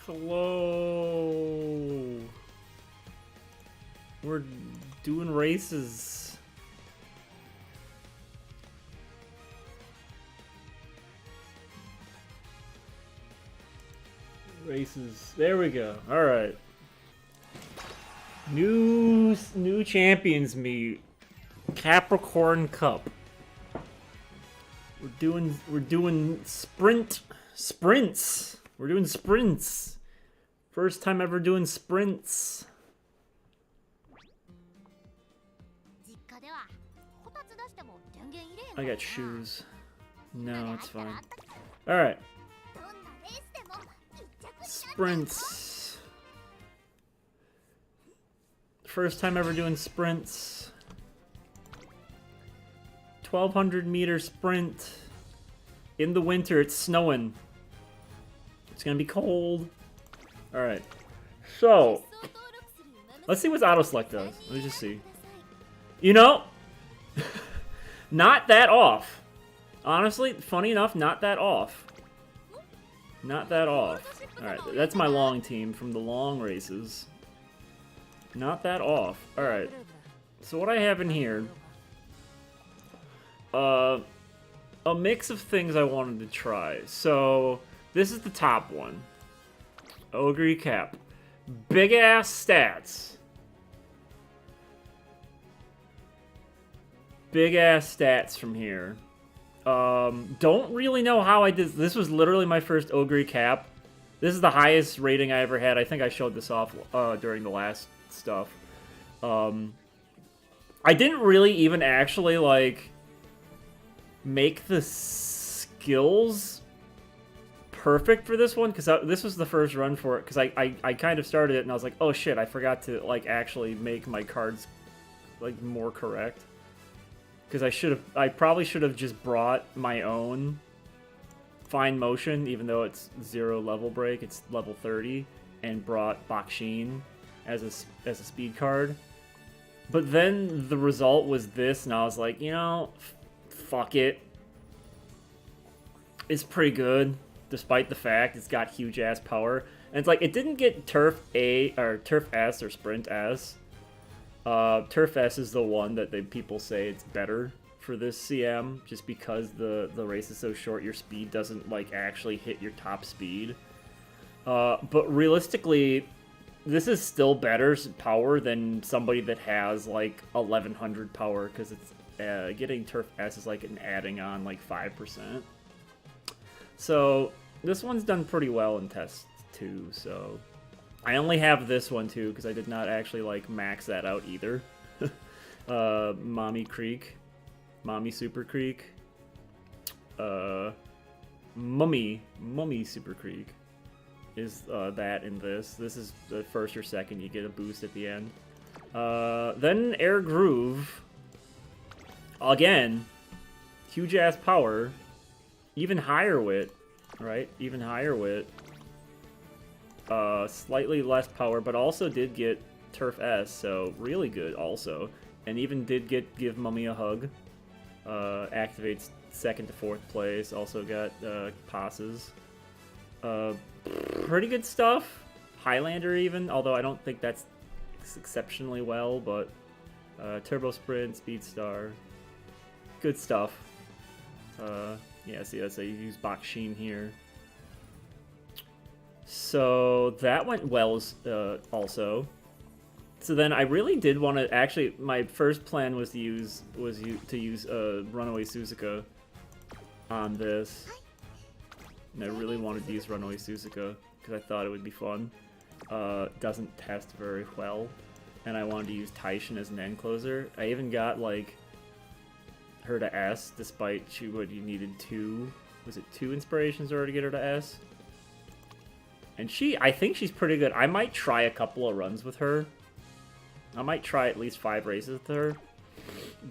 Hello. We're doing races. Races. There we go. All right. New champions meet. Capricorn Cup. We're doing sprints. We're doing sprints. First time ever doing sprints. I got shoes. No, it's fine. All right. Sprints. First time ever doing sprints. 1,200 meter sprint. In the winter, it's snowing. It's gonna be cold. Alright. So, let's see what auto select does. Let me just see. You know, not that off. Honestly, funny enough, not that off. Not that off. Alright, that's my long team from the long races. Not that off. Alright. So what I have in here... a mix of things I wanted to try. So, this is the top one. Ogre Cap. Big ass stats. Big ass stats from here. Don't really know how I did. This was literally my first Ogre Cap. This is the highest rating I ever had. I think I showed this off during the last stuff. I didn't really even actually, like, make the skills perfect for this one, because this was the first run for it, because I kind of started it and I was like, oh shit, I forgot to, like, actually make my cards, like, more correct. Because I probably should have just brought my own Fine Motion, even though it's 0 level break, it's level 30, and brought Bakshin as a speed card. But then the result was this, and I was like, you know, fuck it. It's pretty good, despite the fact it's got huge ass power. And it's like, it didn't get Turf A or Turf S or Sprint S. Turf S is the one that people say it's better for this CM, just because the race is so short, your speed doesn't, like, actually hit your top speed. But realistically, this is still better power than somebody that has, like, 1100 power, because it's getting Turf S is like an adding on like 5%. So this one's done pretty well in test too. So I only have this one too because I did not actually like max that out either. Mommy Super Creek, Mummy Super Creek is that in this. This is the first or second. You get a boost at the end. Then Air Groove. Again, huge ass power, even higher wit, right? Even higher wit. Slightly less power, but also did get Turf S, so really good also. And even did give Mummy a hug. Activates 2nd to 4th place. Also got passes. Pretty good stuff. Highlander even, although I don't think that's exceptionally well, but Turbo Sprint, Speed Star. Good stuff. Yeah, see, that's how you use Bakshin here. So that went well also. So then I really did want to actually. My first plan was to use Runaway Suzuka on this, and I really wanted to use Runaway Suzuka because I thought it would be fun. Doesn't test very well, and I wanted to use Taishin as an end closer. I even got like her to S, despite you needed 2. Was it 2 inspirations in order to get her to S? And I think she's pretty good. I might try a couple of runs with her. I might try at least 5 races with her.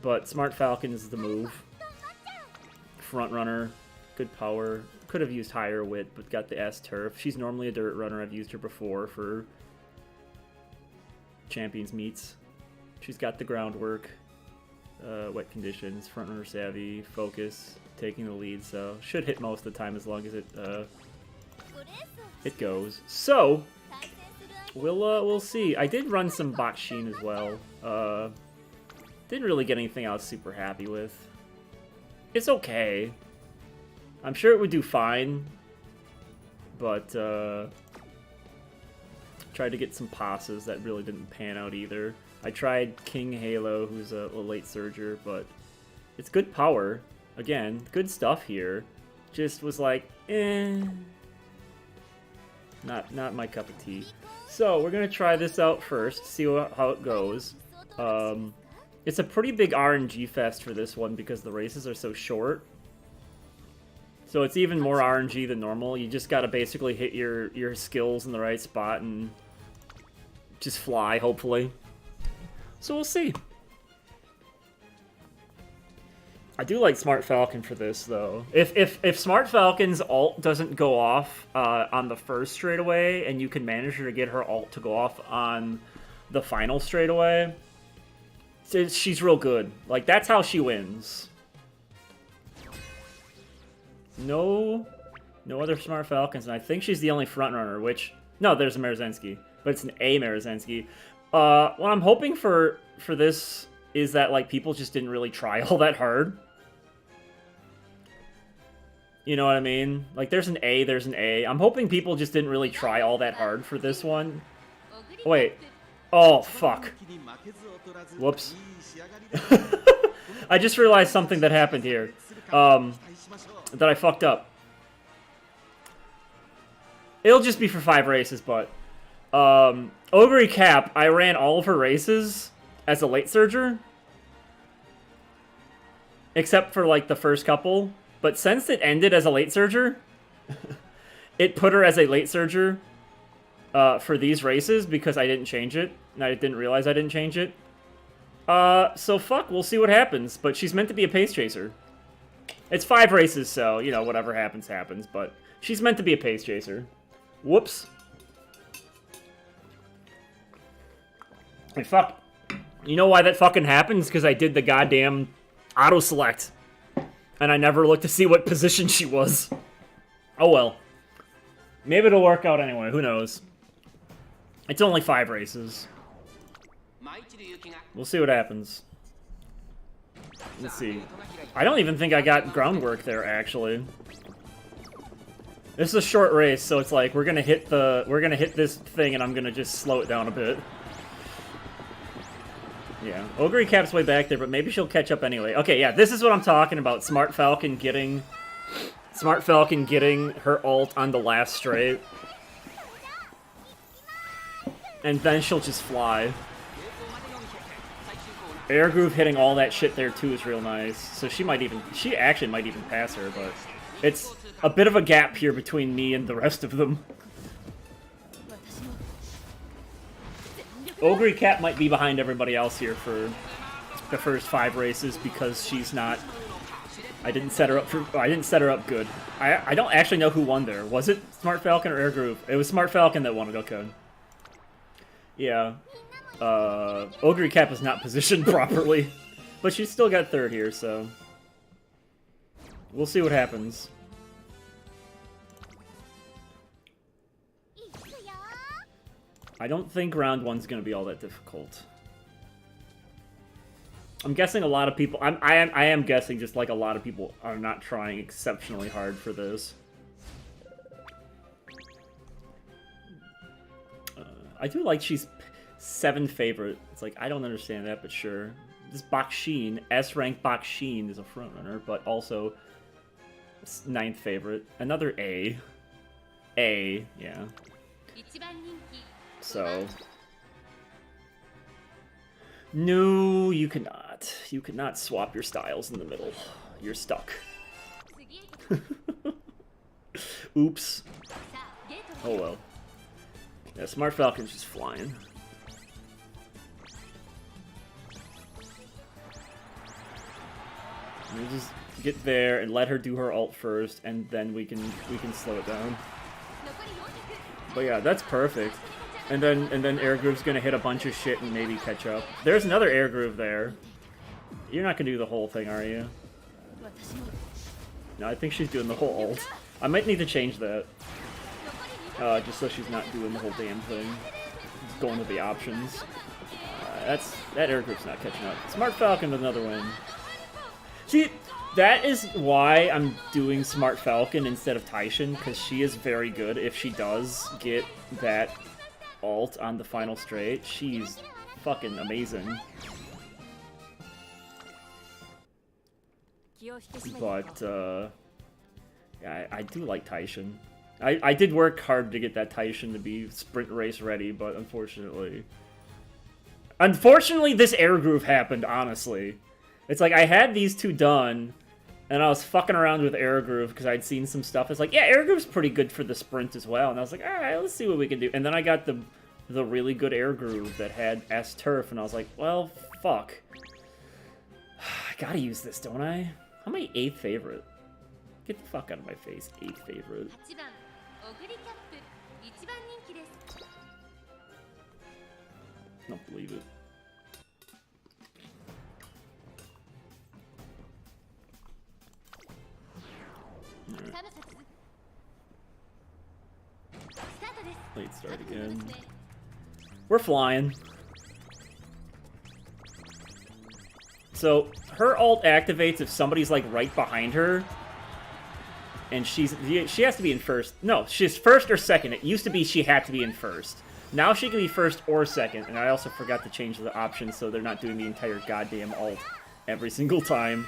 But Smart Falcon is the move. Front runner, good power. Could have used higher wit, but got the S turf. She's normally a dirt runner. I've used her before for Champions meets. She's got the groundwork. Wet conditions, front runner savvy, focus, taking the lead, so should hit most of the time as long as it it goes. So we'll see. I did run some Bakshin as well. Didn't really get anything I was super happy with. It's okay. I'm sure it would do fine, but tried to get some passes that really didn't pan out either. I tried King Halo, who's a late surger, but it's good power. Again, good stuff here. Just was like, not my cup of tea. So we're gonna try this out first, see how it goes. It's a pretty big RNG fest for this one because the races are so short. So it's even more RNG than normal. You just gotta basically hit your skills in the right spot and just fly, hopefully. So we'll see. I do like Smart Falcon for this, though. If Smart Falcon's ult doesn't go off on the first straightaway, and you can manage her to get her ult to go off on the final straightaway, she's real good. Like, that's how she wins. No other Smart Falcons, and I think she's the only frontrunner, which... No, there's a Marzensky, but it's an A Marzensky. What I'm hoping for this is that, like, people just didn't really try all that hard. You know what I mean? Like, there's an A, there's an A. I'm hoping people just didn't really try all that hard for this one. Wait. Oh, fuck. Whoops. I just realized something that happened here. That I fucked up. It'll just be for 5 races, but... Ogre Cap, I ran all of her races as a late surger. Except for, like, the first couple. But since it ended as a late surger, it put her as a late surger for these races because I didn't change it. And I didn't realize I didn't change it. So fuck, we'll see what happens. But she's meant to be a pace chaser. It's 5 races, so, you know, whatever happens, happens. But she's meant to be a pace chaser. Whoops. Hey, fuck. You know why that fucking happens? Because I did the goddamn auto-select. And I never looked to see what position she was. Oh well. Maybe it'll work out anyway, who knows. It's only 5 races. We'll see what happens. Let's see. I don't even think I got groundwork there, actually. This is a short race, so it's like we're gonna hit this thing and I'm gonna just slow it down a bit. Yeah, Ogre Cap's way back there, but maybe she'll catch up anyway. Okay, yeah, this is what I'm talking about. Smart Falcon getting her ult on the last straight. And then she'll just fly. Air Groove hitting all that shit there too is real nice. So she actually might even pass her, but it's a bit of a gap here between me and the rest of them. Ogre Cat might be behind everybody else here for the first 5 races because she's not. I didn't set her up good. I don't actually know who won there. Was it Smart Falcon or Air Groove? It was Smart Falcon that won it. Okay. Yeah. Ogre Cap is not positioned properly, but she's still got 3rd here, so we'll see what happens. I don't think round 1's gonna be all that difficult. I'm guessing a lot of people. I am guessing just like a lot of people are not trying exceptionally hard for this. I do like she's 7th favorite. It's like I don't understand that, but sure. This Bakshin, S-rank Bakshin is a frontrunner, but also 9th favorite. Another A. A, yeah. So, no, you cannot. You cannot swap your styles in the middle. You're stuck. Oops. Oh well. Yeah, Smart Falcon's just flying. We'll just get there and let her do her ult first, and then we can slow it down. But yeah, that's perfect. And then Air Groove's gonna hit a bunch of shit and maybe catch up. There's another Air Groove there. You're not gonna do the whole thing, are you? No, I think she's doing the whole ult. I might need to change that. just so she's not doing the whole damn thing. Just going to the options. That air group's not catching up. Smart Falcon with another win. See, that is why I'm doing Smart Falcon instead of Taishin, because she is very good if she does get that ult on the final straight. She's fucking amazing. But, yeah, I do like Taishin. I did work hard to get that Taishin to be sprint race ready, but unfortunately... Unfortunately, this air groove happened, honestly. It's like, I had these two done, and I was fucking around with air groove because I'd seen some stuff. It's like, yeah, air groove's pretty good for the sprint as well. And I was like, alright, let's see what we can do. And then I got the really good air groove that had S-Turf, and I was like, well, fuck. I gotta use this, don't I? How many 8th favorite? Get the fuck out of my face, 8th favorite. I don't believe it. Right. Late start again. We're flying. So her ult activates if somebody's like right behind her, and she has to be in first. No, she's first or second. It used to be she had to be in first. Now she can be first or second, and I also forgot to change the options so they're not doing the entire goddamn ult every single time.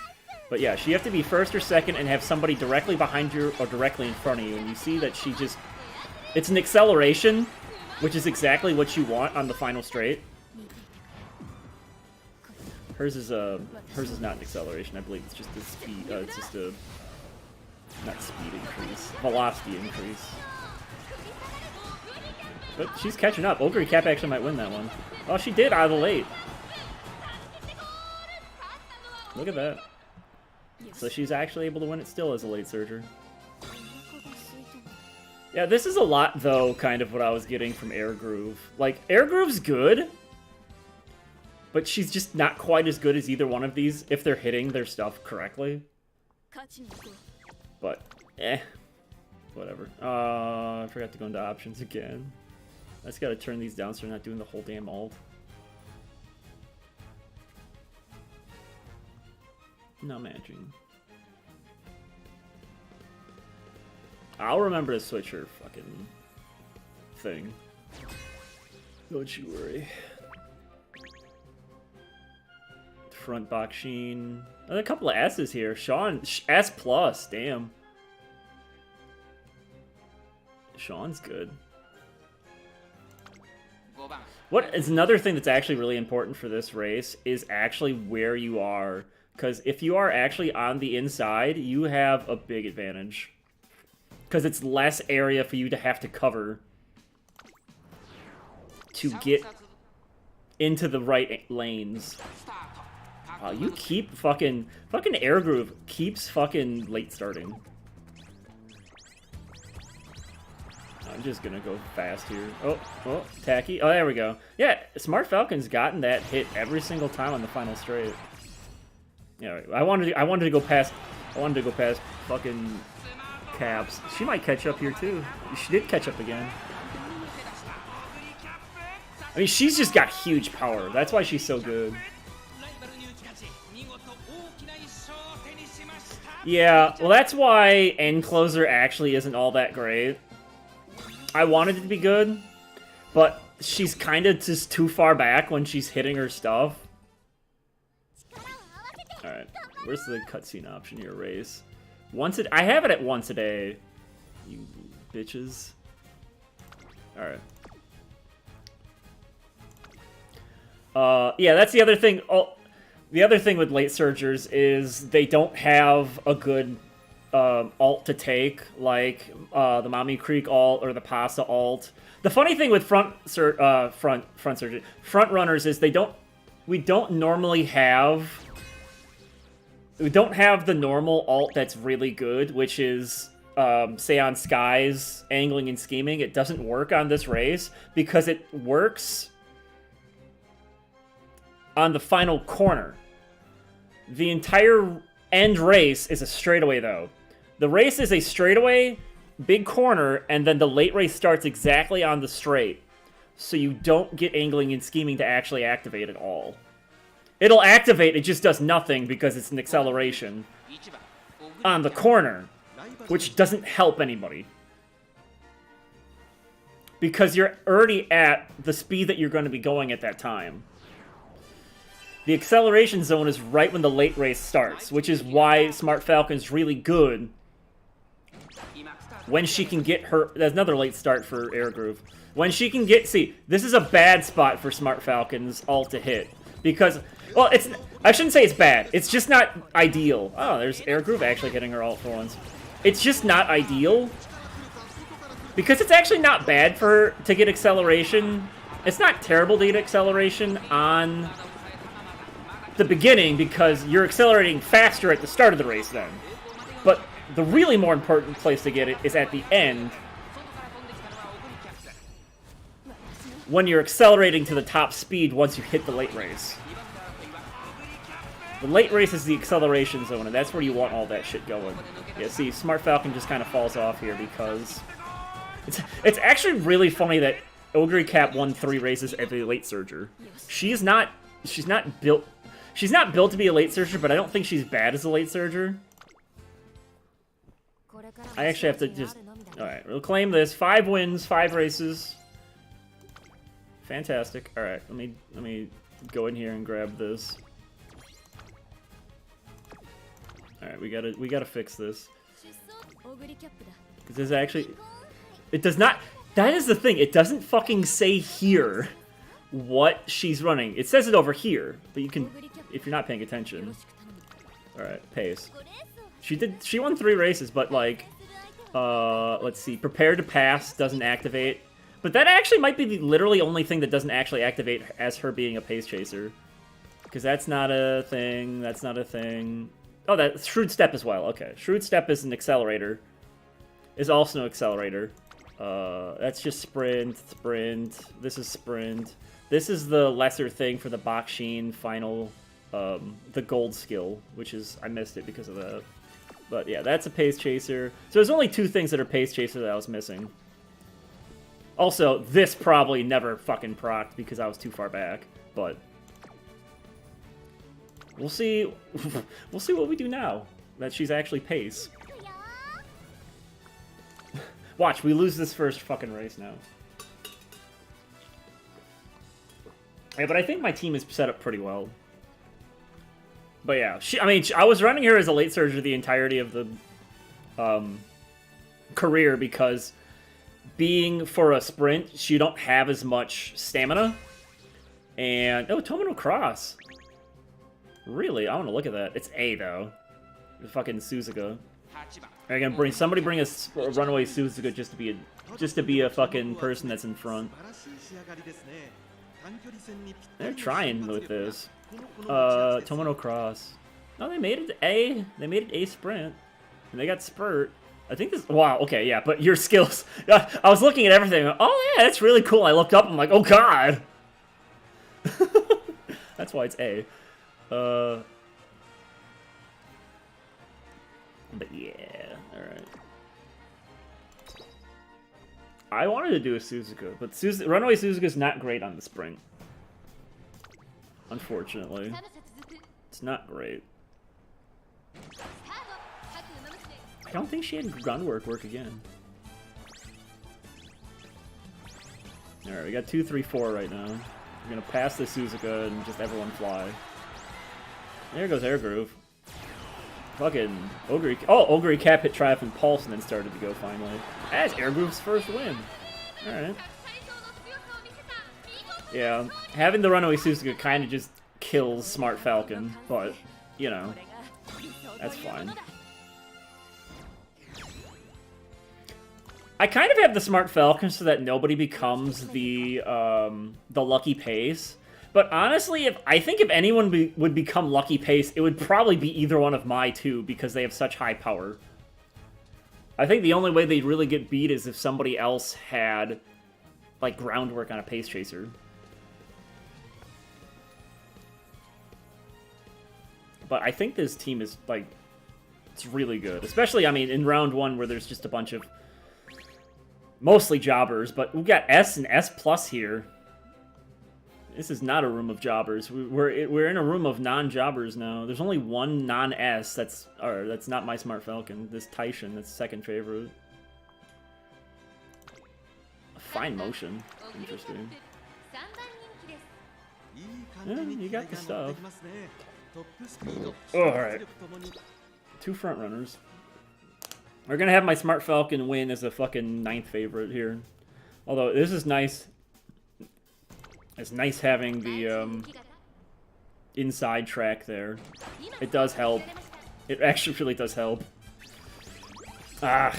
But yeah, she has to be first or second and have somebody directly behind you or directly in front of you, and you see that she just... It's an acceleration, which is exactly what you want on the final straight. Hers is not an acceleration, I believe it's just a speed, it's just a... Not speed increase, velocity increase. But she's catching up. Ogre Cap actually might win that one. Oh, she did out of the late. Look at that. So she's actually able to win it still as a late surger. Yeah, this is a lot, though, kind of what I was getting from Air Groove. Like, Air Groove's good, but she's just not quite as good as either one of these if they're hitting their stuff correctly. But, whatever. I forgot to go into options again. I just gotta turn these down so they're not doing the whole damn ult. No matching. I'll remember to switch her fucking thing. Don't you worry. Front box Sheen. There's a couple of S's here. Sean, S plus, damn. Sean's good. What is another thing that's actually really important for this race is actually where you are. Because if you are actually on the inside, you have a big advantage. Because it's less area for you to have to cover to get into the right lanes. You keep fucking Air Groove keeps fucking late starting. I'm just gonna go fast here. Oh, tacky. Oh, there we go. Yeah, Smart Falcon's gotten that hit every single time on the final straight. Yeah, I wanted to go past. I wanted to go past fucking Caps. She might catch up here too. She did catch up again. I mean, she's just got huge power. That's why she's so good. Yeah, well, that's why End Closer actually isn't all that great. I wanted it to be good, but she's kind of just too far back when she's hitting her stuff. Alright, where's the cutscene option here, race? I have it at once a day, you bitches. Alright. Yeah, that's the other thing. The other thing with late surgers is they don't have a good ult to take, like the Mami Creek ult or the Pasta ult. The funny thing with front runners is we don't normally have. We don't have the normal ult that's really good, which is, say on Skies, angling and scheming. It doesn't work on this race because it works on the final corner. The entire end race is a straightaway, though. The race is a straightaway, big corner, and then the late race starts exactly on the straight. So you don't get angling and scheming to actually activate at all. It'll activate, it just does nothing because it's an acceleration on the corner, which doesn't help anybody. Because you're already at the speed that you're going to be going at that time. The acceleration zone is right when the late race starts, which is why Smart Falcon's really good when she can get her... There's another late start for Air Groove. When she can get... See, this is a bad spot for Smart Falcon's ult to hit. Because... Well, it's... I shouldn't say it's bad. It's just not ideal. Oh, there's Air Groove actually hitting her ult for once. It's just not ideal. Because it's actually not bad for her to get acceleration. It's not terrible to get acceleration on the beginning because you're accelerating faster at the start of the race then. But the really more important place to get it is at the end when you're accelerating to the top speed once you hit the late race. The late race is the acceleration zone, and that's where you want all that shit going. Yeah, see, Smart Falcon just kind of falls off here because... It's actually really funny that Ogre Cap won 3 races as a late surger. She's not built to be a late surger, but I don't think she's bad as a late surger. I actually have to just... Alright, we'll claim this. 5 wins, 5 races. Fantastic. Alright, let me go in here and grab this. Alright, we gotta fix this. Because there's actually... It does not... That is the thing, it doesn't fucking say here what she's running. It says it over here, but you can... If you're not paying attention. Alright, pace. She won 3 races, but like... let's see. Prepare to pass doesn't activate. But that actually might be the literally only thing that doesn't actually activate as her being a pace chaser. Because that's not a thing, that's not a thing... Oh, that's Shrewd Step as well. Okay. Shrewd Step is an accelerator. Is also an accelerator. That's just sprint. This is sprint. This is the lesser thing for the Bakshin final, the gold skill, which is, I missed it because of that. But yeah, that's a pace chaser. So there's only 2 things that are pace chaser that I was missing. Also, this probably never fucking procced because I was too far back, but... We'll see. We'll see what we do now that she's actually pace. Watch, we lose this first fucking race now. Yeah, but I think my team is set up pretty well. But yeah, I was running her as a late surger the entirety of the career because being for a sprint, you don't have as much stamina. And oh, Tomino Cross. Really? I want to look at that. It's A, though. The fucking Suzuka. Are you gonna somebody bring a runaway Suzuka just to be a fucking person that's in front? They're trying with this. Tomino Cross. No, they made it A. They made it A sprint. And they got spurt. I think this... Wow, okay, yeah, but your skills... I was looking at everything. Oh, yeah, that's really cool. I looked up, I'm like, oh, God! That's why it's A. But yeah, alright. I wanted to do a Suzuka, but Runaway Suzuka's not great on the sprint. Unfortunately. It's not great. I don't think she had groundwork work again. Alright, we got 2, 3, 4 right now. We're gonna pass the Suzuka and just everyone fly. There goes Air Groove. Fucking Ogre. Oh, Ogre Cap hit Triumph and Pulse and then started to go finally. That's Air Groove's first win. Alright. Yeah, having the Runaway Suzuka kind of just kills Smart Falcon, but, you know, that's fine. I kind of have the Smart Falcon so that nobody becomes the Lucky Pace. But honestly, I think if anyone would become Lucky Pace, it would probably be either one of my 2 because they have such high power. I think the only way they'd really get beat is if somebody else had, like, groundwork on a Pace Chaser. But I think this team is, like, it's really good. Especially, I mean, in round 1 where there's just a bunch of Mostly jobbers, but we've got S and S plus here. This is not a room of jobbers. We're in a room of non-jobbers now. There's only one non-S that's not my Smart Falcon. This Taishin, that's second favorite. Fine motion. Interesting. Yeah, you got the stuff. Alright. 2 front runners. We're gonna have my Smart Falcon win as a fucking 9th favorite here. Although this is nice. It's nice having the inside track there. It does help. It actually really does help. Ah,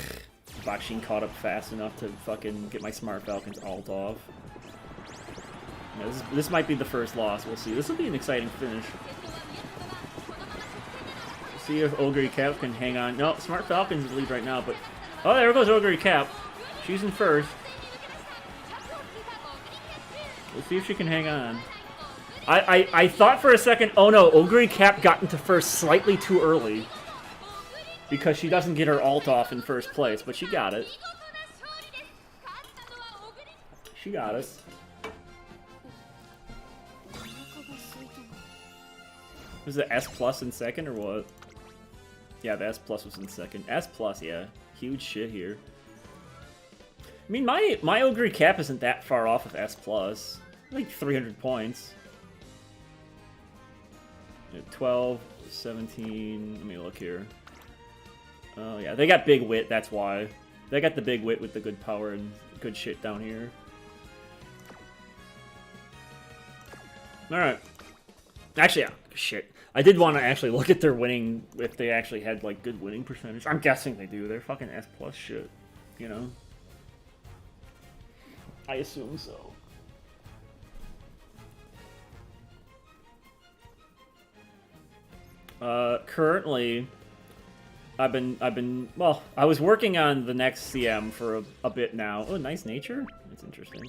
Bakshin caught up fast enough to fucking get my Smart Falcon's ult off. Yeah, this might be the first loss. We'll see. This will be an exciting finish. See if Ogre Cap can hang on. No, Smart Falcon's in the lead right now, but... Oh, there goes Ogre Cap. She's in first. Let's see if she can hang on. I thought for a second, oh no, Ogre Cap got into first slightly too early. Because she doesn't get her ult off in first place, but she got it. She got us. Was it S plus in second or what? Yeah, the S plus was in second. S plus, yeah. Huge shit here. I mean, my Ogre Cap isn't that far off of S plus. Like 300 points. 12, 17, let me look here. Oh yeah, they got big wit, that's why. They got the big wit with the good power and good shit down here. Alright. Actually, yeah, shit. I did want to actually look at their winning, if they actually had like good winning percentage. I'm guessing they do. They're fucking S plus shit, you know? I assume so. Currently, well, I was working on the next CM for a bit now. Oh, nice nature? That's interesting.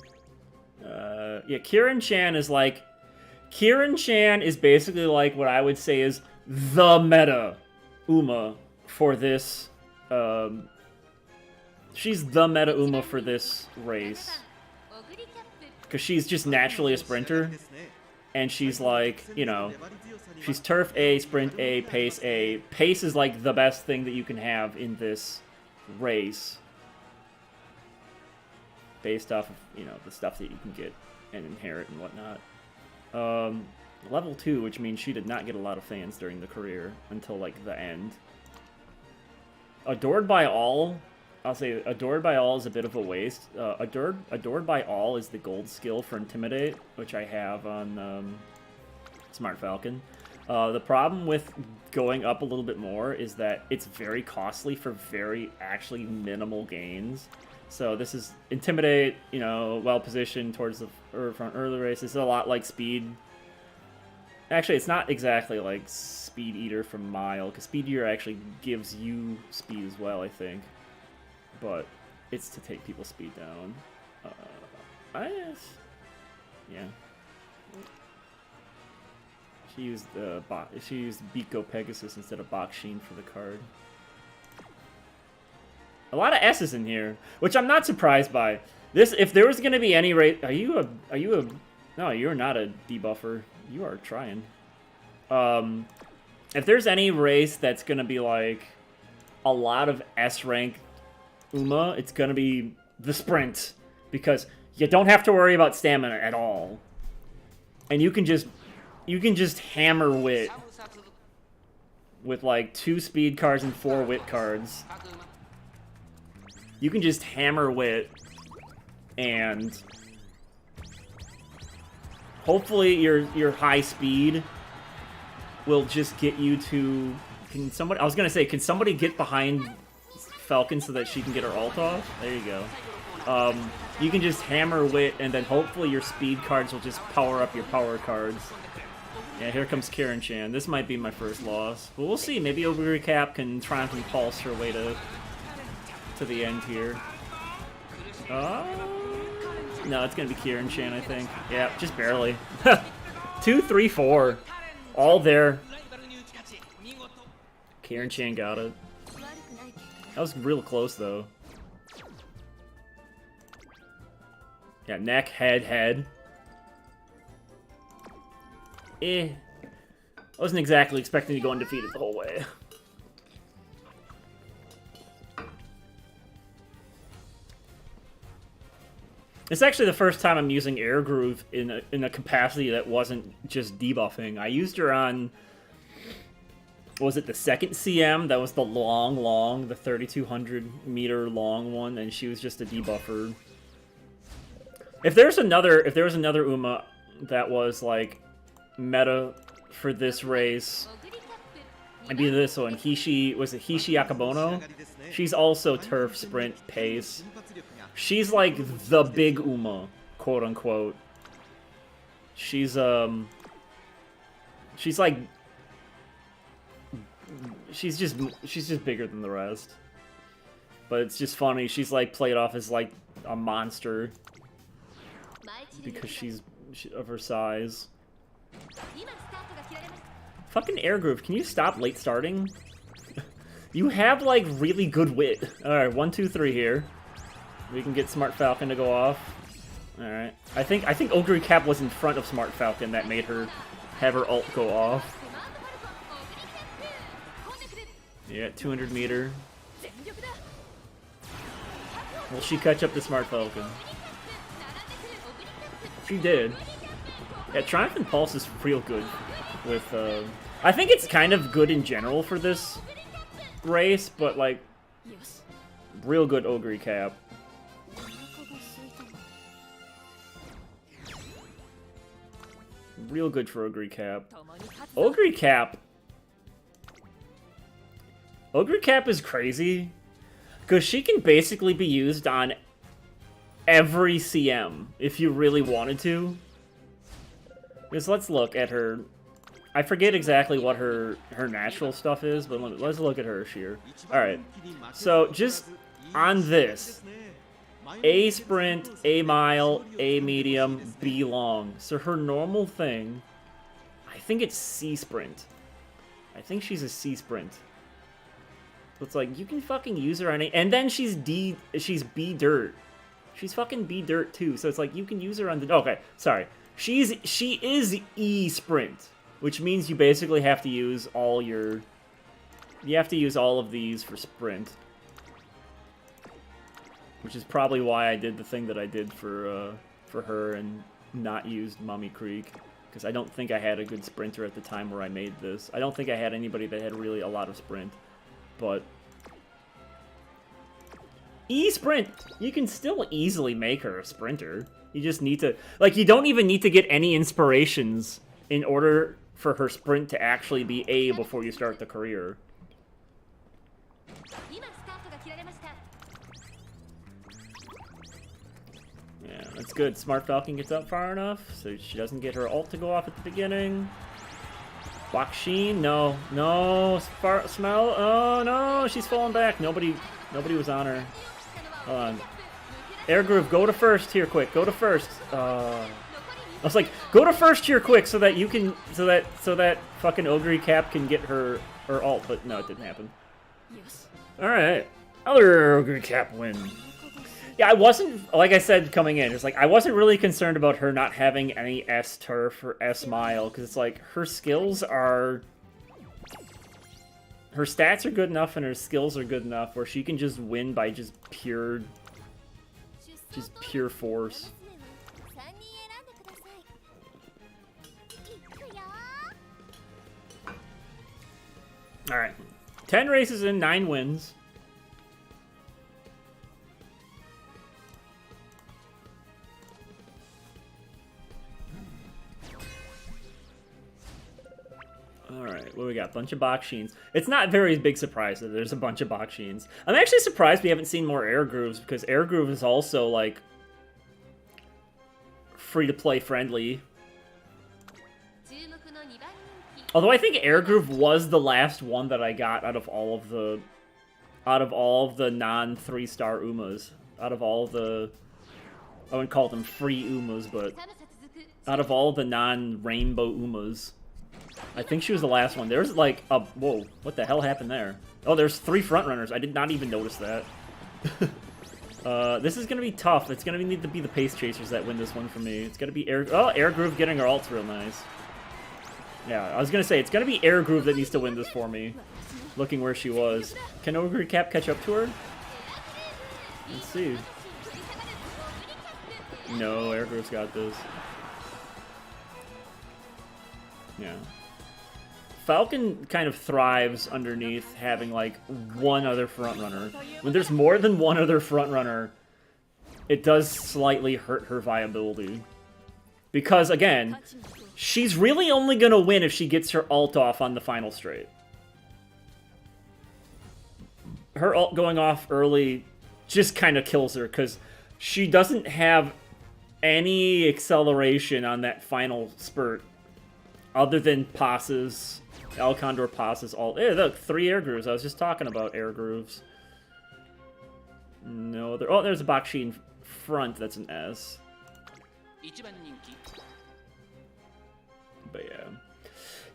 Yeah, Kieran-chan is like... Kieran-chan is basically like what I would say is the meta Uma for this, she's the meta Uma for this race. Because she's just naturally a sprinter. And she's like, you know, she's turf A, sprint A, pace A. Pace is like the best thing that you can have in this race. Based off of, you know, the stuff that you can get and inherit and whatnot. Level 2, which means she did not get a lot of fans during the career until, like, the end. Adored by all, I'll say adored by all is a bit of a waste. Adored by all is the gold skill for Intimidate, which I have on Smart Falcon. The problem with going up a little bit more is that it's very costly for very, actually minimal gains. So this is Intimidate, you know, well positioned towards the front early race. This is a lot like Speed. Actually, it's not exactly like Speed Eater from Mile, because Speed Eater actually gives you speed as well, I think. But it's to take people's speed down. Yeah. She used Biko Pegasus instead of Bakshin for the card. A lot of S's in here, which I'm not surprised by. This, if there was gonna be any race, are you a? No, you're not a debuffer. You are trying. If there's any race that's gonna be like a lot of S rank Uma, it's gonna be the sprint, because you don't have to worry about stamina at all, and you can just hammer wit with like 2 speed cards and 4 wit cards. You can just hammer wit, and hopefully your high speed will just get you to... Can somebody... I was gonna say, can somebody get behind Falcon so that she can get her ult off? There you go. You can just hammer wit, and then hopefully your speed cards will just power up your power cards. Yeah, here comes Kieran-chan. This might be my first loss. But we'll see. Maybe Ogre Cap can Triumph and Pulse her way to the end here. No, it's gonna be Kieran-chan, I think. Yeah, just barely. 2, 3, 4. All there. Kieran-chan got it. That was real close, though. Yeah, neck, head. I wasn't exactly expecting to go undefeated the whole way. It's actually the first time I'm using Air Groove in a capacity that wasn't just debuffing. I used her on, was it the second CM? That was the long, the 3,200 meter long one, and she was just a debuffer. If there was another Uma that was like meta for this race, it'd be this one. Was it Hishi Akabono? She's also turf, sprint, pace. She's like the big Uma, quote unquote. She's like, she's just bigger than the rest. But it's just funny. She's like played off as like a monster because she's of her size. Fucking Air Groove, can you stop late starting? You have like really good wit. Alright, 1, 2, 3 here. We can get Smart Falcon to go off. Alright. I think Ogre Cap was in front of Smart Falcon that made her have her ult go off. Yeah, 200 meter. Will she catch up to Smart Falcon? She did. Yeah, Triumph and Pulse is real good with, I think it's kind of good in general for this race, but, like, real good Ogre Cap. Real good for Ogre Cap. Ogre Cap is crazy, because she can basically be used on every CM, if you really wanted to. Because let's look at her. I forget exactly what her natural stuff is, but let's look at her sheer. Alright, so just on this, A sprint, A mile, A medium, B long. So her normal thing, I think it's C sprint. I think she's a C sprint. So it's like, you can fucking use her on A, and then she's B dirt. She's fucking B dirt too, so it's like, you can use her on the, okay, sorry. She is E sprint, which means you basically have to use all your, you have to use all of these for sprint. Which is probably why I did the thing that I did for her and not used Mummy Creek. Because I don't think I had a good sprinter at the time where I made this. I don't think I had anybody that had really a lot of sprint. But E-sprint! You can still easily make her a sprinter. You just need to, like, you don't even need to get any inspirations in order for her sprint to actually be A before you start the career. Yeah, that's good. Smart Falcon gets up far enough, so she doesn't get her ult to go off at the beginning. Waksheen, no, smell, oh no, she's falling back. Nobody was on her. Hold on. Air Groove, go to first here, quick. Go to first. I was like, go to first here, quick, so that you can, so that fucking Ogre Cap can get her ult. But no, it didn't happen. All right, other Ogre Cap win. Yeah, I wasn't, like I said coming in, it's like, I wasn't really concerned about her not having any S turf or S mile, because it's like, her skills are, her stats are good enough and her skills are good enough where she can just win by just pure force. Alright, 10 races in, 9 wins. Alright, what do we got? Bunch of Baksheens. It's not very big surprise that there's a bunch of Baksheens. I'm actually surprised we haven't seen more Air Grooves, because Air Groove is also, like, free-to-play friendly. Although I think Air Groove was the last one that I got out of all of the non-3-star Umas. Out of all the, I wouldn't call them free Umas, but out of all the non-rainbow Umas. I think she was the last one. There's like a... Whoa, what the hell happened there? Oh, there's 3 frontrunners. I did not even notice that. This is gonna be tough. It's gonna need to be the pace chasers that win this one for me. It's gonna be Air... Oh, Air Groove getting her ult's real nice. Yeah, I was gonna say, it's gonna be Air Groove that needs to win this for me. Looking where she was. Can Ogre Cap catch up to her? Let's see. No, Air Groove's got this. Yeah. Falcon kind of thrives underneath having, like, one other frontrunner. When there's more than one other frontrunner, it does slightly hurt her viability. Because, again, she's really only gonna win if she gets her ult off on the final straight. Her ult going off early just kind of kills her, because she doesn't have any acceleration on that final spurt, other than Passes, El Condor Passes ult. Hey, look, 3 air grooves. I was just talking about air grooves. No, oh, there's a Bakshi in front. That's an S. But yeah.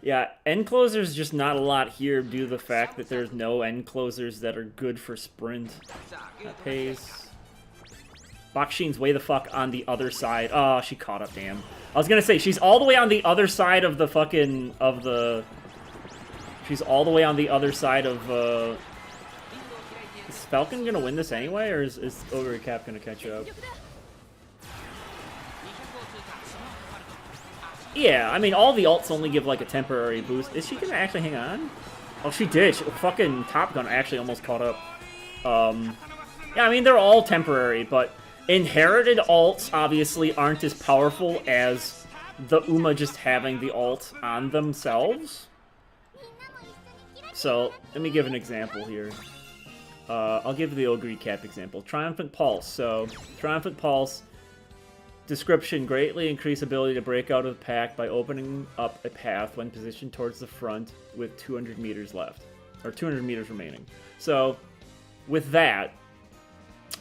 Yeah, end closers just not a lot here due to the fact that there's no end closers that are good for sprint at pace. Bakshin's way the fuck on the other side. Oh, she caught up, damn. I was gonna say, she's all the way on the other side of the fucking, she's all the way on the other side of, is Falcon gonna win this anyway, or is Ogre Cap gonna catch up? Yeah, I mean, all the ults only give, like, a temporary boost. Is she gonna actually hang on? Oh, she did. Fucking Top Gun actually almost caught up. Yeah, I mean, they're all temporary, but inherited ults, obviously, aren't as powerful as the Uma just having the ult on themselves. So, let me give an example here. I'll give the Ogre Cap example. Triumphant Pulse. So, Triumphant Pulse... Description: greatly increase ability to break out of the pack by opening up a path when positioned towards the front with 200 meters left. Or 200 meters remaining. So, with that,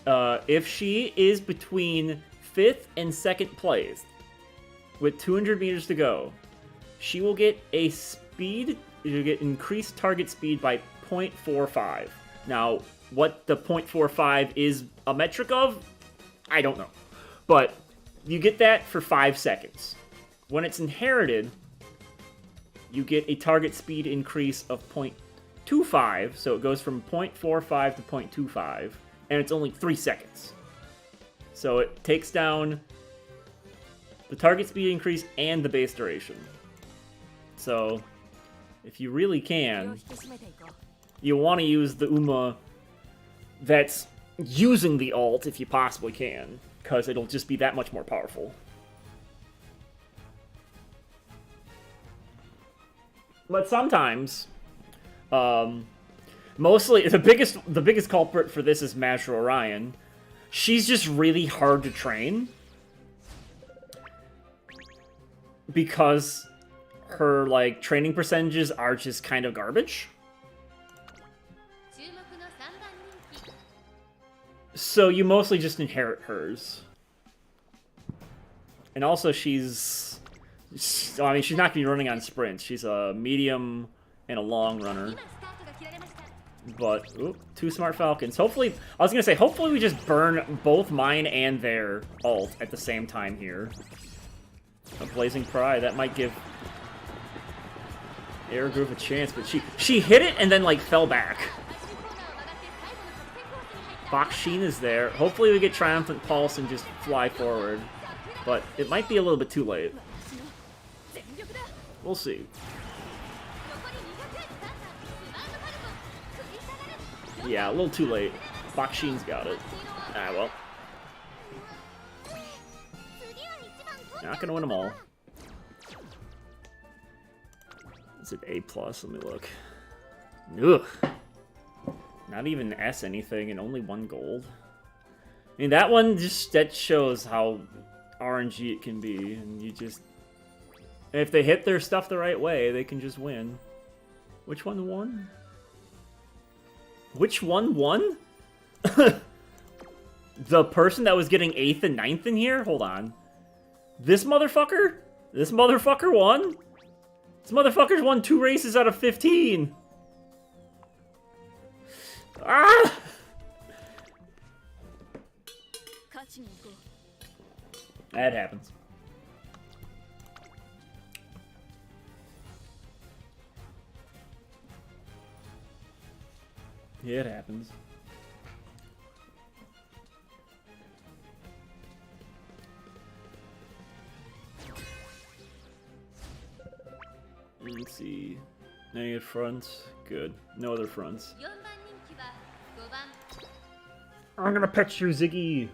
if she is between 5th and 2nd place, with 200 meters to go, she will get a speed, you'll get increased target speed by 0.45. Now, what the 0.45 is a metric of, I don't know. But you get that for 5 seconds. When it's inherited, you get a target speed increase of 0.25, so it goes from 0.45 to 0.25, and it's only 3 seconds. So it takes down the target speed increase and the base duration. So, if you really can, you want to use the Uma that's using the ult if you possibly can, because it'll just be that much more powerful. But sometimes, mostly the biggest culprit for this is Masher Orion. She's just really hard to train because her like training percentages are just kind of garbage. So you mostly just inherit hers. And also she's... I mean, she's not going to be running on sprints. She's a medium and a long runner. But, oop, 2 Smart Falcons. Hopefully, I was going to say, hopefully we just burn both mine and their ult at the same time here. A Blazing Pride, that might give Air Groove a chance, but she hit it and then, like, fell back. Bakshin is there. Hopefully we get Triumphant Pulse and just fly forward. But it might be a little bit too late. We'll see. Yeah, a little too late. Bakshin's got it. Ah, well. Not gonna win them all. Is it A+? Let me look. Ugh. Not even S anything, and only 1 gold. I mean, that one that shows how RNG it can be, and you just... If they hit their stuff the right way, they can just win. Which one won? Which one won? The person that was getting 8th and 9th in here? Hold on. This motherfucker? This motherfucker won? This motherfucker's won 2 races out of 15! Ah! That happens. Yeah, it happens. Let's see. Any fronts? Good. No other fronts. I'm gonna pet you, Ziggy.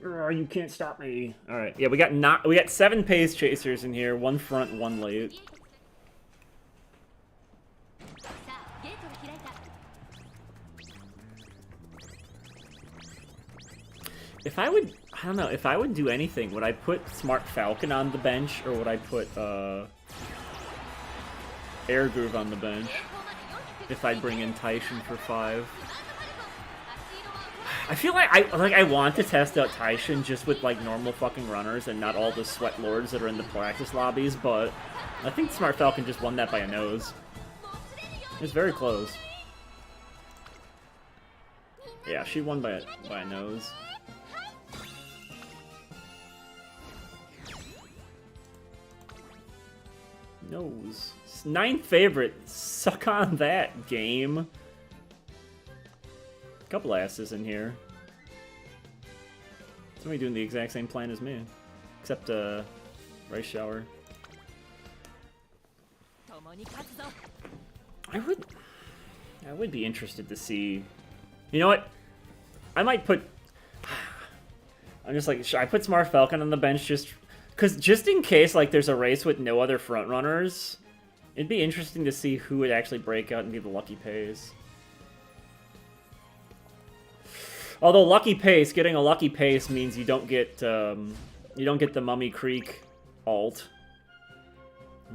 You can't stop me. All right. Yeah, we got 7 pace chasers in here. 1 front, 1 late. If I would, I don't know, if I would do anything, would I put Smart Falcon on the bench, or would I put, Air Groove on the bench? If I bring in Taishin for 5. I feel like I want to test out Taishin just with, like, normal fucking runners and not all the Sweat Lords that are in the practice lobbies, but I think Smart Falcon just won that by a nose. It's very close. Yeah, she won by a nose. Nose. 9th favorite. Suck on that, game. Couple asses in here. Somebody doing the exact same plan as me. Except, rice shower. I would be interested to see... You know what? I might put... I'm just like, I put Smart Falcon on the bench just... Because just in case, like, there's a race with no other frontrunners, it'd be interesting to see who would actually break out and be the lucky pace. Although lucky pace, getting a lucky pace means you don't get the Mummy Creek alt.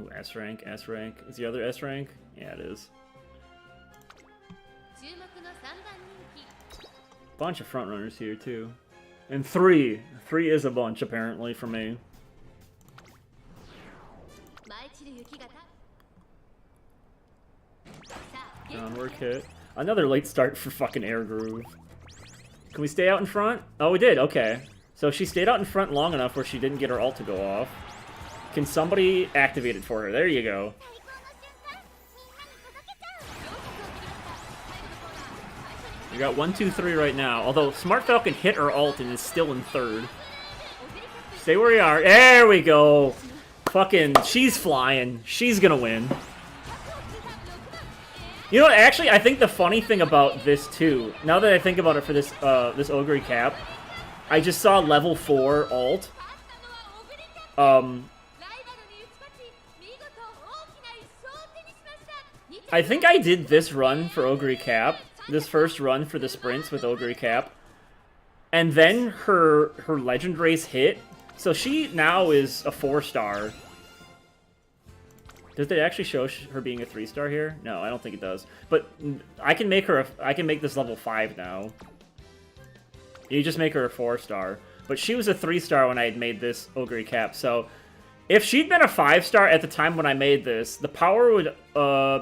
Ooh, S rank, S rank. Is the other S rank? Yeah, it is. Bunch of frontrunners here too, and 3 is a bunch apparently for me. Downward hit. Another late start for fucking Air Groove. Can we stay out in front? Oh, we did. Okay. So she stayed out in front long enough where she didn't get her ult to go off. Can somebody activate it for her? There you go. We got 1, 2, 3 right now. Although Smart Falcon hit her ult and is still in 3rd. Stay where you are. There we go. Fucking, she's flying. She's gonna win. You know what, actually, I think the funny thing about this, too, now that I think about it for this this Ogre cap, I just saw level 4 ult. I think I did this run for Ogre cap, this first run for the sprints with Ogre cap, and then her legend race hit, so she now is a 4-star. Does it actually show her being a 3-star here? No, I don't think it does. But I can make her I can make this level 5 now. You just make her a 4-star. But she was a 3-star when I had made this Ogre cap. So if she'd been a 5-star at the time when I made this, the power would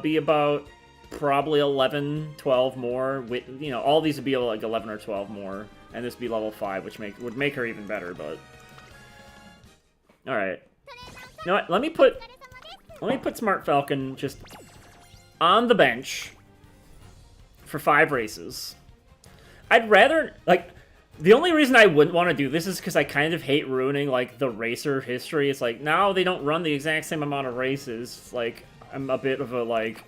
be about probably 11, 12 more. With, you know, all these would be like 11 or 12 more, and this would be level 5, which would make her even better. But all right, you know what? Let me put Smart Falcon just on the bench for 5 races. I'd rather, like, the only reason I wouldn't want to do this is because I kind of hate ruining, like, the racer history. It's like, now they don't run the exact same amount of races. It's like, I'm a bit of a, like...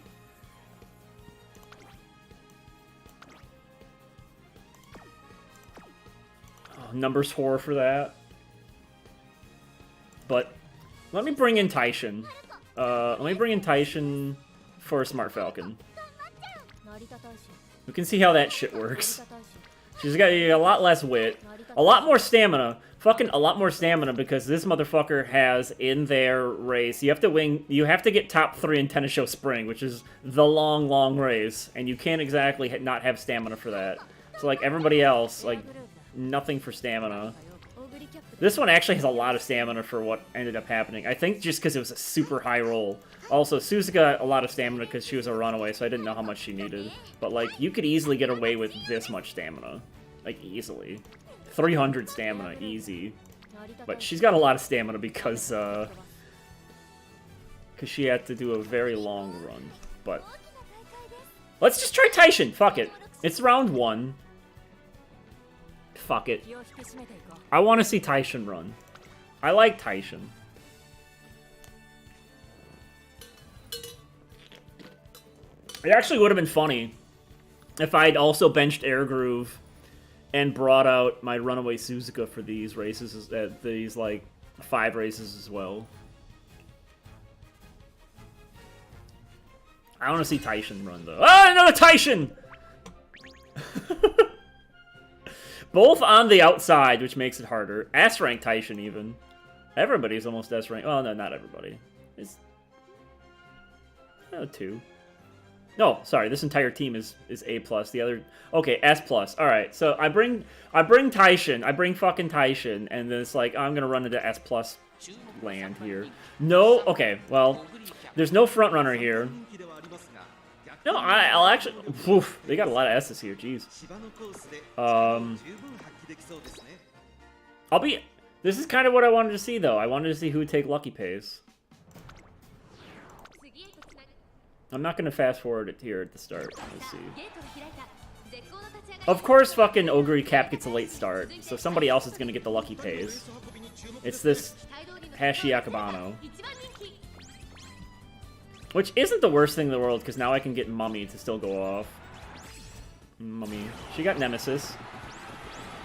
numbers whore for that. But let me bring in Taishin. Let me bring in Taishin for Smart Falcon. We can see how that shit works. She's got a lot less wit, a lot more stamina. Fucking a lot more stamina because this motherfucker has in their race. You have to get top 3 in Tennis Show Spring, which is the long race, and you can't exactly not have stamina for that. So like everybody else, like nothing for stamina. This one actually has a lot of stamina for what ended up happening. I think just because it was a super high roll. Also, Suze got a lot of stamina because she was a runaway, so I didn't know how much she needed. But, like, you could easily get away with this much stamina. Like, easily. 300 stamina, easy. But she's got a lot of stamina because she had to do a very long run. But let's just try Taishin. Fuck it. It's round 1. Fuck it. I want to see Taishin run. I like Taishin. It actually would have been funny if I'd also benched Air Groove and brought out my Runaway Suzuka for these races, these, like, 5 races as well. I want to see Taishin run, though. Ah, another Taishin! Both on the outside, which makes it harder. S-rank Taishin, even. Everybody's almost S-rank. Well, no, not everybody. It's... 2. No, sorry, this entire team is A+. The other... Okay, S+. Alright, so I bring Taishin. I bring fucking Taishin, and then it's like, I'm gonna run into S+ land here. No, okay, well, there's no front runner here. No, I'll actually... Oof, they got a lot of S's here, jeez. I'll be... This is kind of what I wanted to see, though. I wanted to see who would take Lucky Pays. I'm not going to fast forward it here at the start. Let's see. Of course, fucking Ogre Cap gets a late start, so somebody else is going to get the Lucky Pays. It's this Hashi Akabano. Which isn't the worst thing in the world, because now I can get Mummy to still go off. Mummy. She got Nemesis.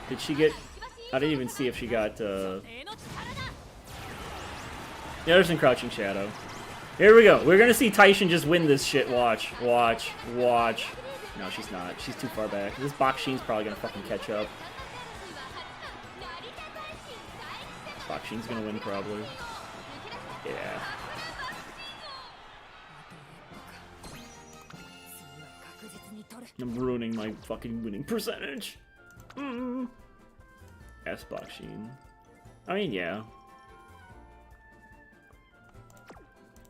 Did she get... I didn't even see if she got, Yeah, there's Encroaching Shadow. Here we go. We're gonna see Taishin just win this shit. Watch. Watch. Watch. No, she's not. She's too far back. This Bakshin's probably gonna fucking catch up. Bakshin's gonna win, probably. Yeah. I'm ruining my fucking winning percentage. S Bakshin. I mean, yeah.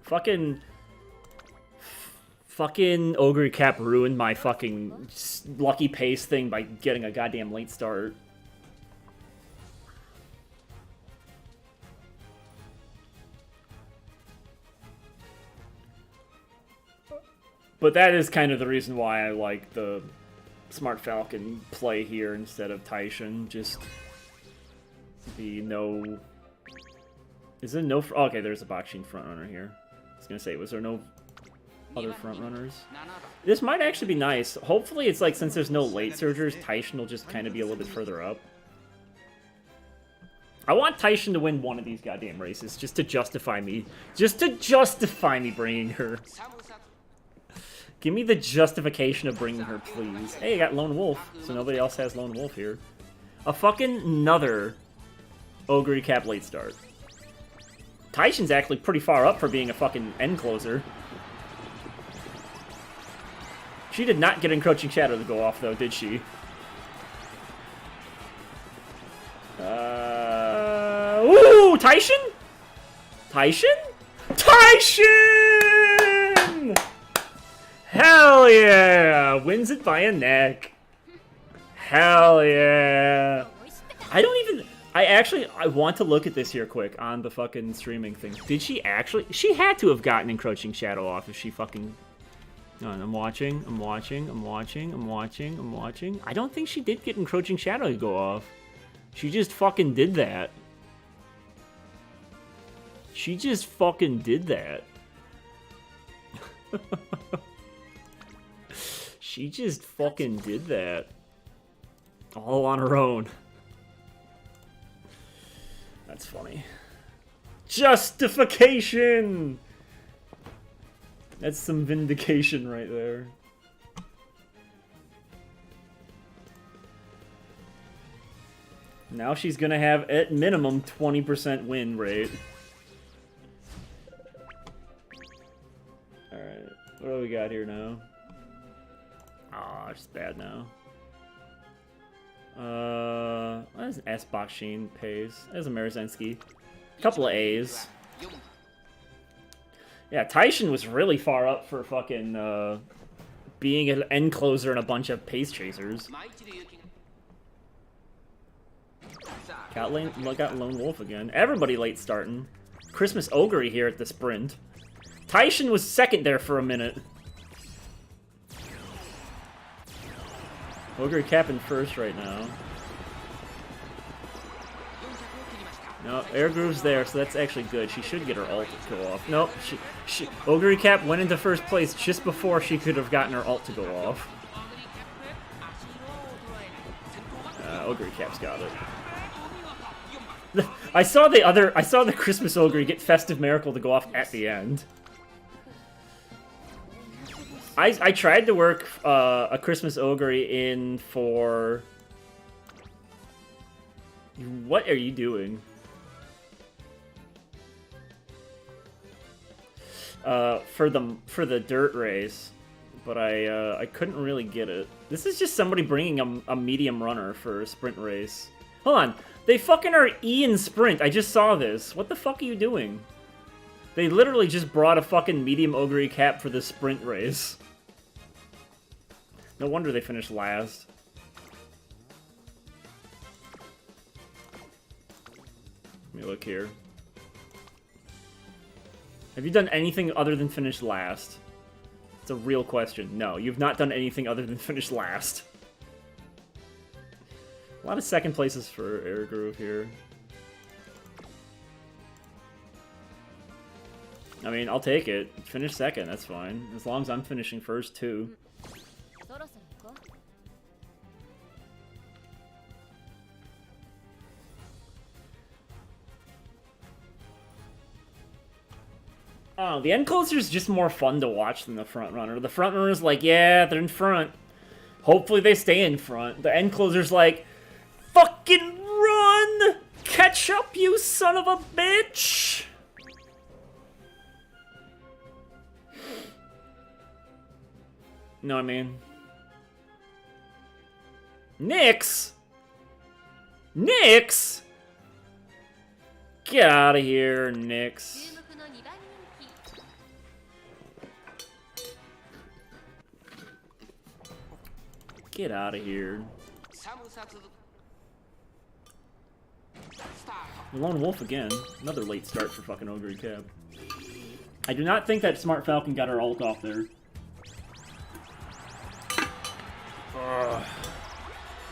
Fucking Ogre Cap ruined my fucking Lucky Pace thing by getting a goddamn late start. But that is kind of the reason why I like the Smart Falcon play here instead of Taishin. Just the no... Is there no... Okay, there's a Bakshin frontrunner here. I was gonna say, was there no other frontrunners? This might actually be nice. Hopefully it's like, since there's no late surgers, Taishin will just kind of be a little bit further up. I want Taishin to win one of these goddamn races, just to justify me. Just to justify me bringing her. Give me the justification of bringing her, please. Hey, I got Lone Wolf, so nobody else has Lone Wolf here. A fucking another Ogre Cap late start. Taishin's actually pretty far up for being a fucking end closer. She did not get Encroaching Shadow to go off, though, did she? Ooh, Taishin? Taishin? Taishin! Hell yeah! Wins it by a neck. Hell yeah! I want to look at this here quick on the fucking streaming thing. Did she actually? She had to have gotten Encroaching Shadow off if she fucking... No, I'm watching. I don't think she did get Encroaching Shadow to go off. She just fucking did that. She just fucking did that. She just fucking did that. All on her own. That's funny. Justification! That's some vindication right there. Now she's gonna have, at minimum, 20% win rate. Alright, what do we got here now? Aw, it's bad now. That's an S Bakshin pays. There's a Marizensky. A couple of A's. Yeah, Taishin was really far up for fucking being an end closer and a bunch of pace chasers. Got Lone Wolf again. Everybody late starting. Christmas Ogre here at the sprint. Taishin was second there for a minute. Ogre capping first right now. No, Air Groove's there, so that's actually good. She should get her ult to go off. Nope, Ogre Cap went into first place just before she could have gotten her ult to go off. Ogre Cap's got it. I saw the Christmas Ogre get Festive Miracle to go off at the end. I tried to work a Christmas Ogre in for... What are you doing? For the dirt race, but I couldn't really get it. This is just somebody bringing a medium runner for a sprint race. Hold on, they fucking are E in sprint. I just saw this. What the fuck are you doing? They literally just brought a fucking medium Ogre Cap for the sprint race. No wonder they finished last. Let me look here. Have you done anything other than finish last? It's a real question. No, you've not done anything other than finish last. A lot of second places for Air Groove here. I mean, I'll take it. Finish second, that's fine. As long as I'm finishing first, too. Oh, the end closer's just more fun to watch than the front runner. The front runner's like, yeah, they're in front. Hopefully they stay in front. The end closer's like, fucking run! Catch up, you son of a bitch! Know what I mean? Nyx? Nyx? Get out of here, Nyx. Get out of here. Lone Wolf again. Another late start for fucking Ogre Cap. I do not think that Smart Falcon got her ult off there.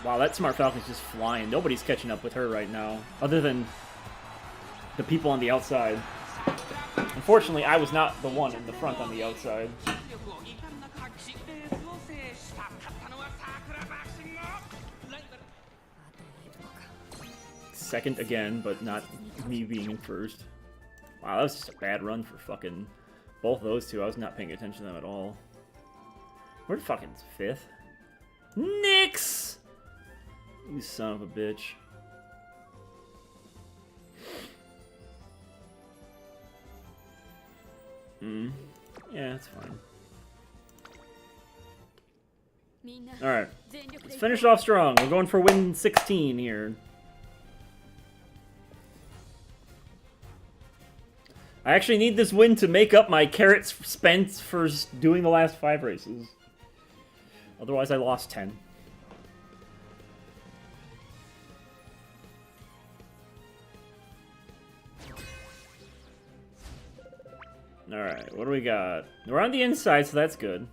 Wow, that Smart Falcon's just flying. Nobody's catching up with her right now, other than the people on the outside. Unfortunately, I was not the one in the front on the outside. Second again, but not me being in first. Wow, that was just a bad run for fucking both those two. I was not paying attention to them at all. We're fucking fifth. Nyx! You son of a bitch. Yeah, that's fine. Alright. Let's finish off strong. We're going for win 16 here. I actually need this win to make up my carrots spent for doing the last 5 races. Otherwise, I lost 10. Alright, what do we got? We're on the inside, so that's good.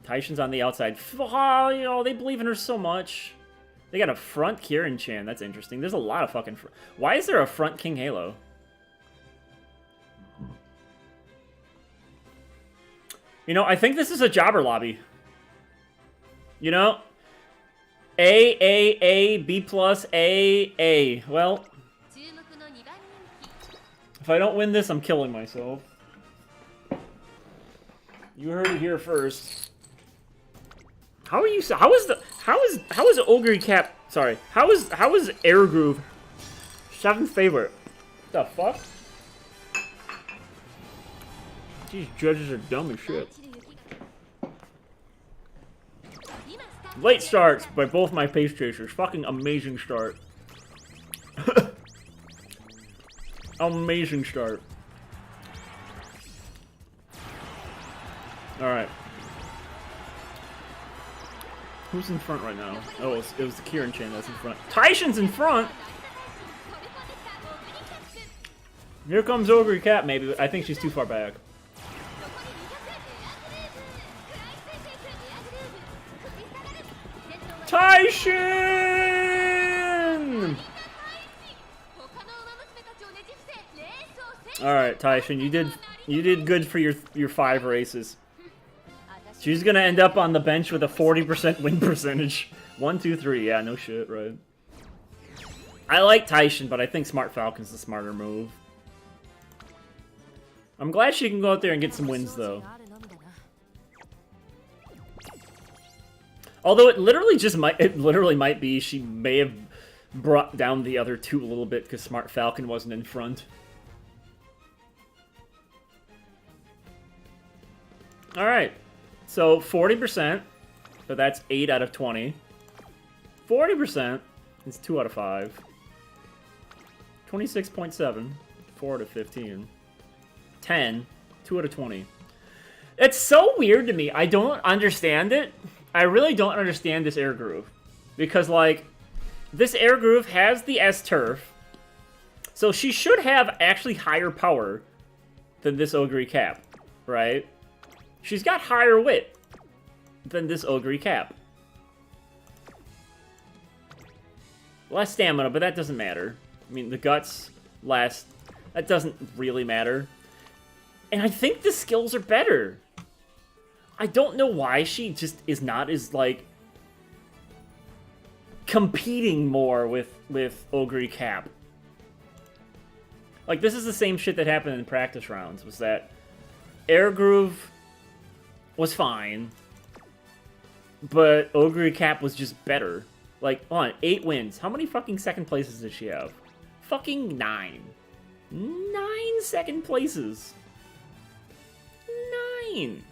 Taishin's on the outside. Oh, you know, they believe in her so much. They got a front Kieran-chan. That's interesting. There's a lot of fucking... Why is there a front King Halo? You know, I think this is a jobber lobby. You know? A, B plus, A. Well, if I don't win this, I'm killing myself. You heard it here first. How are you? How is Ogre Cap? Sorry. How is Air Groove 7th favorite? The fuck? These judges are dumb as shit. Late starts by both my pace chasers. Fucking amazing start. Amazing start. Alright. Who's in front right now? Oh, it was the Kieran chain that's in front. Taishin's in front! Here comes Ogre Cat, maybe. I think she's too far back. Taishin! Alright, Taishin, you did good for your 5 races. She's gonna end up on the bench with a 40% win percentage. 1, 2, 3. Yeah, no shit, right? I like Taishin, but I think Smart Falcon's the smarter move. I'm glad she can go out there and get some wins, though. Although it literally might be she may have brought down the other two a little bit because Smart Falcon wasn't in front. All right. So 40%, but that's 8 out of 20. 40% is 2 out of 5. 26.7, 4 out of 15. 10, 2 out of 20. It's so weird to me. I don't understand it. I really don't understand this air groove. Because, like, this air groove has the S-Turf. So she should have actually higher power than this Ogre Cap, right? She's got higher wit than this Ogre Cap. Less stamina, but that doesn't matter. I mean, the guts last. That doesn't really matter. And I think the skills are better. I don't know why she just is not as, like, competing more with Ogre Cap. Like, this is the same shit that happened in practice rounds, was that Air Groove was fine, but Ogre Cap was just better. Like, hold on, 8 wins. How many fucking second places does she have? Fucking 9. 9 second places. 9.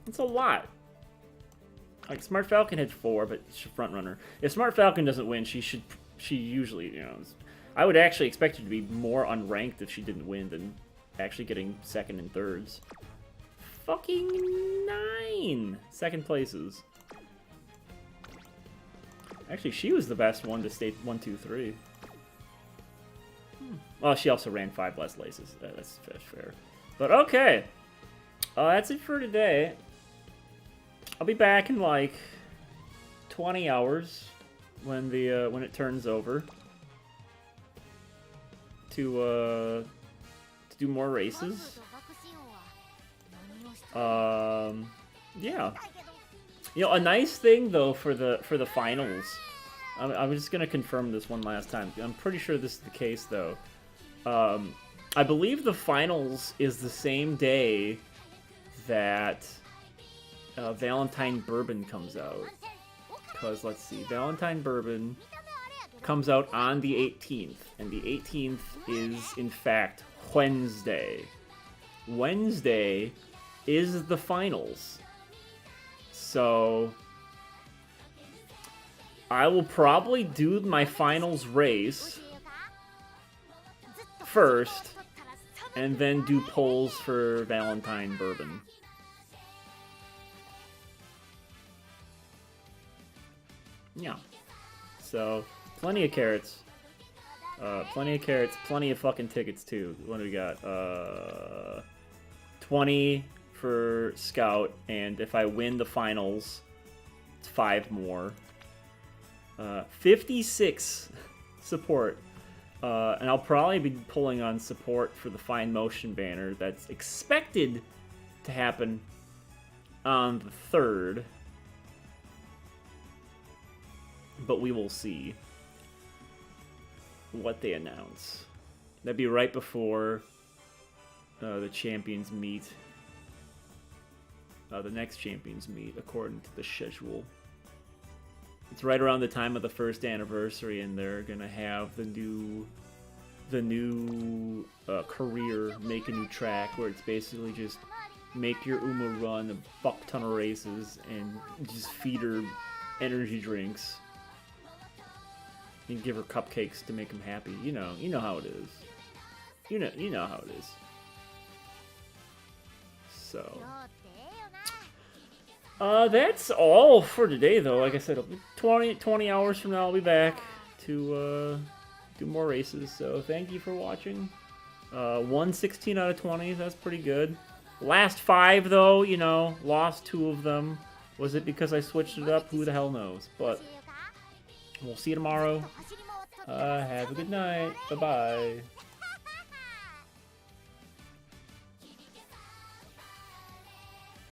That's a lot. Like, Smart Falcon had 4, but she's a front runner. If Smart Falcon doesn't win, she usually, you know, I would actually expect her to be more unranked if she didn't win than actually getting second and thirds. Fucking 9 second places. Actually, she was the best one to stay 1, 2, 3. Well, she also ran 5 less laces. That's fair. But okay. That's it for today. I'll be back in like 20 hours when it turns over to do more races. Yeah. You know, a nice thing though for the finals. I'm just gonna confirm this one last time. I'm pretty sure this is the case though. I believe the finals is the same day that Valentine Bourbon comes out. Because, let's see, Valentine Bourbon comes out on the 18th. And the 18th is, in fact, Wednesday. Wednesday is the finals. So, I will probably do my finals race first, and then do polls for Valentine Bourbon. Yeah. So, plenty of carrots. Plenty of carrots, plenty of fucking tickets too. What do we got? 20 for Scout, and if I win the finals, it's 5 more. 56 support. And I'll probably be pulling on support for the Fine Motion banner that's expected to happen on the 3rd. But we will see what they announce. That'd be right before the Champions meet. The next Champions meet, according to the schedule. It's right around the time of the 1st anniversary, and they're gonna have the new career, make a new track, where it's basically just make your Uma run a fuck ton of races and just feed her energy drinks and give her cupcakes to make them happy. You know how it is. You know how it is. So, That's all for today, though. Like I said, it'll be 20 hours from now, I'll be back to do more races. So thank you for watching. 116 out of 20, that's pretty good. Last 5, though, you know, lost 2 of them. Was it because I switched it up? Who the hell knows? But we'll see you tomorrow. Have a good night. Bye-bye.